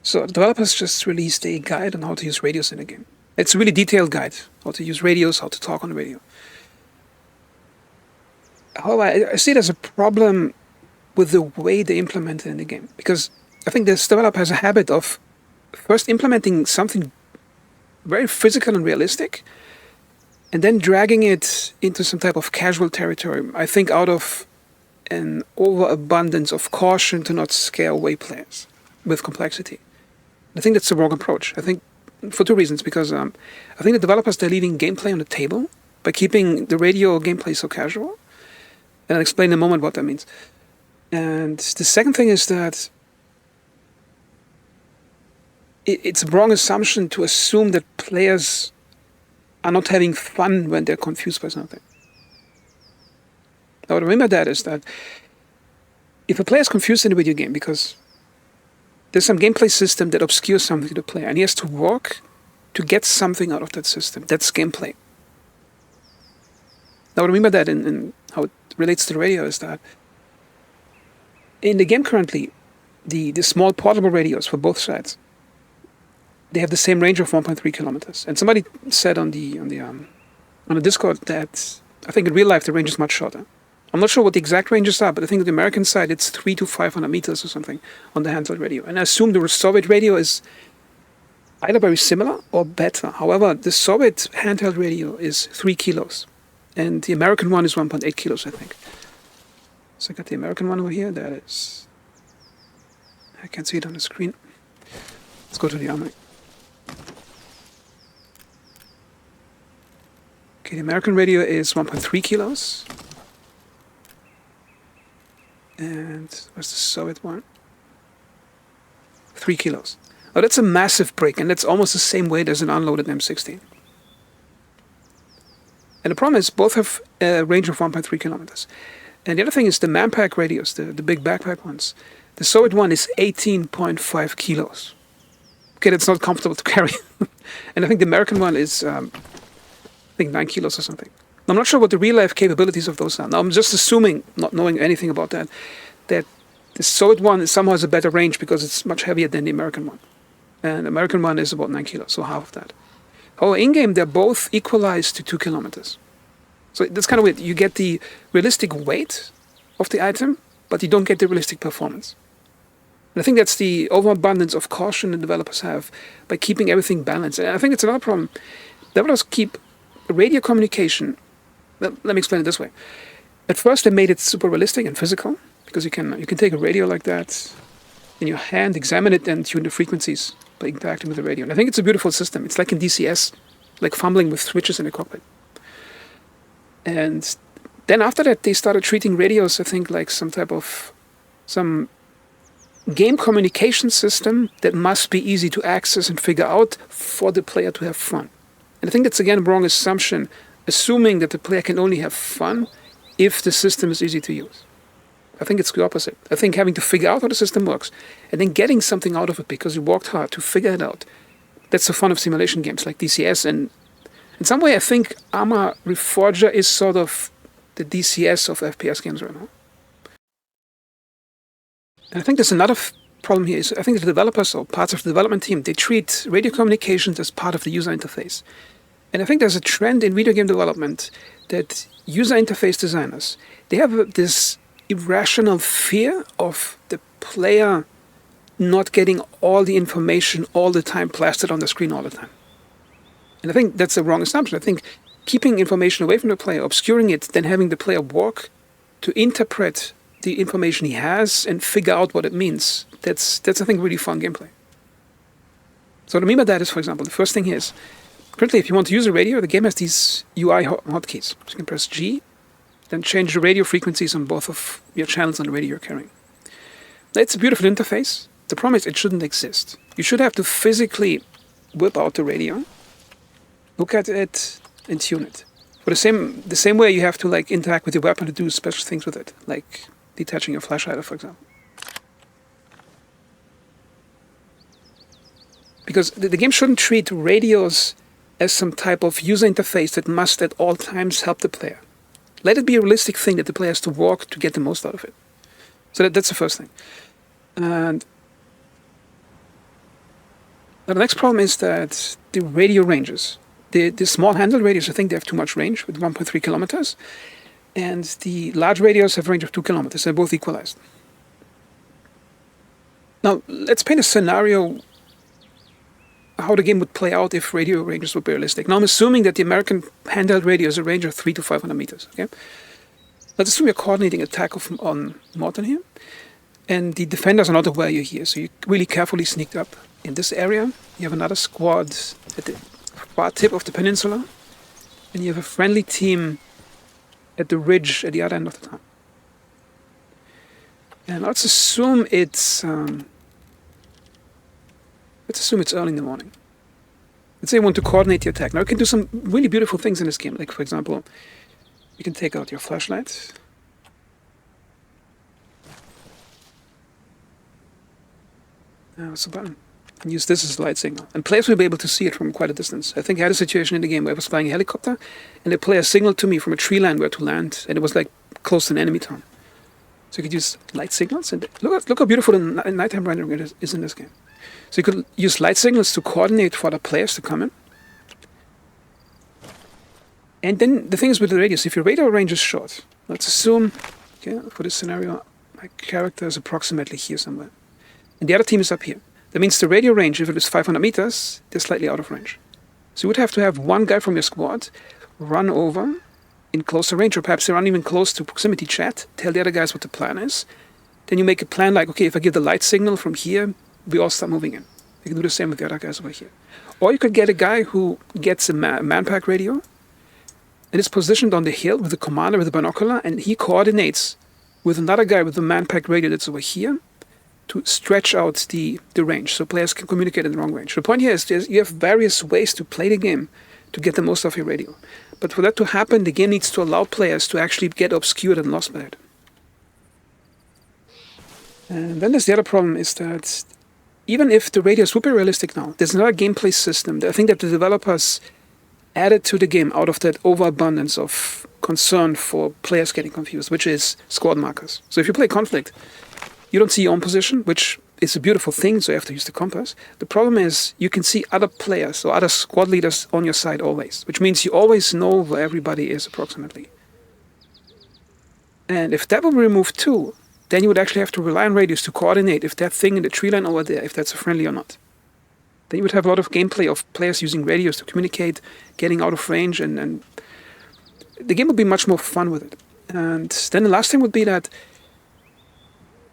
So developers just released a guide on how to use radios in a game. It's a really detailed guide, how to use radios, how to talk on the radio. However, I see it as a problem with the way they implement it in the game. Because I think this developer has a habit of first implementing something very physical and realistic, and then dragging it into some type of casual territory. I think out of an overabundance of caution to not scare away players with complexity. I think that's the wrong approach. I think for two reasons. Because I think the developers, they're leaving gameplay on the table by keeping the radio gameplay so casual. And I'll explain in a moment what that means. And the second thing is that it's a wrong assumption to assume that players are not having fun when they're confused by something. Now, what I mean by that is that if a player is confused in a video game because there's some gameplay system that obscures something to the player, and he has to work to get something out of that system, that's gameplay. Now, what I mean by that and how it relates to the radio is that in the game currently, the small portable radios for both sides, they have the same range of 1.3 kilometers. And somebody said on the Discord that I think in real life the range is much shorter. I'm not sure what the exact ranges are, but I think on the American side it's 300 to 500 meters or something on the handheld radio. And I assume the Soviet radio is either very similar or better. However, the Soviet handheld radio is 3 kilos, and the American one is 1.8 kilos, I think. So I got the American one over here. That is, I can't see it on the screen. Let's go to the Arma. Okay, the American radio is 1.3 kilos. And where's the Soviet one? 3 kilos. Oh, that's a massive break, and that's almost the same weight as an unloaded M16. And the problem is both have a range of 1.3 kilometers. And the other thing is the Manpack radios, the big backpack ones. The Soviet one is 18.5 kilos. Okay, that's not comfortable to carry. And I think the American one is, I think 9 kilos or something. I'm not sure what the real-life capabilities of those are. Now, I'm just assuming, not knowing anything about that the Soviet one somehow has a better range because it's much heavier than the American one. And the American one is about 9 kilos, so half of that. However, in-game, they're both equalized to 2 kilometers. So that's kind of weird. You get the realistic weight of the item, but you don't get the realistic performance. And I think that's the overabundance of caution the developers have by keeping everything balanced. And I think it's another problem. Developers keep radio communication. Let me explain it this way. At first, they made it super realistic and physical because you can take a radio like that in your hand, examine it, and tune the frequencies by interacting with the radio. And I think it's a beautiful system. It's like in DCS, like fumbling with switches in a cockpit. And then after that, they started treating radios, I think, like some game communication system that must be easy to access and figure out for the player to have fun. And I think that's, again, a wrong assumption, assuming that the player can only have fun if the system is easy to use. I think it's the opposite. I think having to figure out how the system works and then getting something out of it because you worked hard to figure it out, that's the fun of simulation games like DCS. And in some way, I think Arma Reforger is sort of the DCS of FPS games right now. And I think there's another problem here. I think the developers or parts of the development team, they treat radio communications as part of the user interface. And I think there's a trend in video game development that user interface designers, they have this irrational fear of the player not getting all the information all the time plastered on the screen all the time. And I think that's a wrong assumption. I think keeping information away from the player, obscuring it, then having the player work to interpret the information he has and figure out what it means, that's I think, really fun gameplay. So what I mean by that is, for example, the first thing here is, currently, if you want to use a radio, the game has these UI hotkeys. So you can press G, then change the radio frequencies on both of your channels on the radio you're carrying. Now, it's a beautiful interface. The problem is it shouldn't exist. You should have to physically whip out the radio, look at it, and tune it. For the same way you have to interact with your weapon to do special things with it, like detaching your flash hider, for example. Because the game shouldn't treat radios as some type of user interface that must at all times help the player. Let it be a realistic thing that the player has to work to get the most out of it. So that's the first thing. And Now, the next problem is that the radio ranges. The small handheld radios, I think they have too much range with 1.3 kilometers. And the large radios have a range of 2 kilometers. They're both equalized. Now, let's paint a scenario how the game would play out if radio ranges were realistic. Now, I'm assuming that the American handheld radio has a range of 300 to 500 meters. Okay? Let's assume you're coordinating attack on Morton here. And the defenders are not aware you're here. So you really carefully sneaked up in this area. You have another squad at the far tip of the peninsula. And you have a friendly team at the ridge at the other end of the town. And let's assume it's early in the morning. Let's say you want to coordinate the attack. Now you can do some really beautiful things in this game. Like, for example, you can take out your flashlight. What's the button? And use this as a light signal. And players will be able to see it from quite a distance. I think I had a situation in the game where I was flying a helicopter, and the player signaled to me from a tree line where to land, and it was like close to an enemy town. So you could use light signals, and look how beautiful the nighttime rendering it is in this game. So you could use light signals to coordinate for other players to come in. And then the thing is with the radius, if your radar range is short, let's assume, okay, for this scenario, my character is approximately here somewhere. And the other team is up here. That means the radio range, if it is 500 meters, they're slightly out of range. So you would have to have one guy from your squad run over in closer range, or perhaps they run even close to proximity chat, tell the other guys what the plan is. Then you make a plan like, okay, if I give the light signal from here, we all start moving in. You can do the same with the other guys over here. Or you could get a guy who gets a manpack radio, and it's positioned on the hill with a commander with a binocular, and he coordinates with another guy with the manpack radio that's over here to stretch out the range so players can communicate in the wrong range. The point here is you have various ways to play the game to get the most of your radio. But for that to happen, the game needs to allow players to actually get obscured and lost by it. And then there's the other problem is that even if the radios would be realistic now, there's another gameplay system that I think that the developers added to the game out of that overabundance of concern for players getting confused, which is squad markers. So if you play Conflict, you don't see your own position, which is a beautiful thing, so you have to use the compass. The problem is you can see other players or other squad leaders on your side always, which means you always know where everybody is approximately. And if that were removed too, then you would actually have to rely on radios to coordinate if that thing in the tree line over there, if that's a friendly or not. Then you would have a lot of gameplay of players using radios to communicate, getting out of range, and the game would be much more fun with it. And then the last thing would be that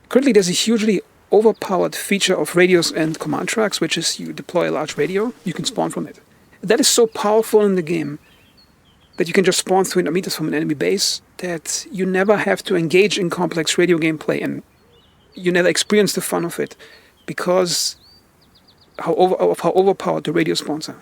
currently there's a hugely overpowered feature of radios and command tracks, which is you deploy a large radio, you can spawn from it. That is so powerful in the game that you can just spawn 300 meters from an enemy base that you never have to engage in complex radio gameplay, and you never experience the fun of it because how overpowered the radio spawns are.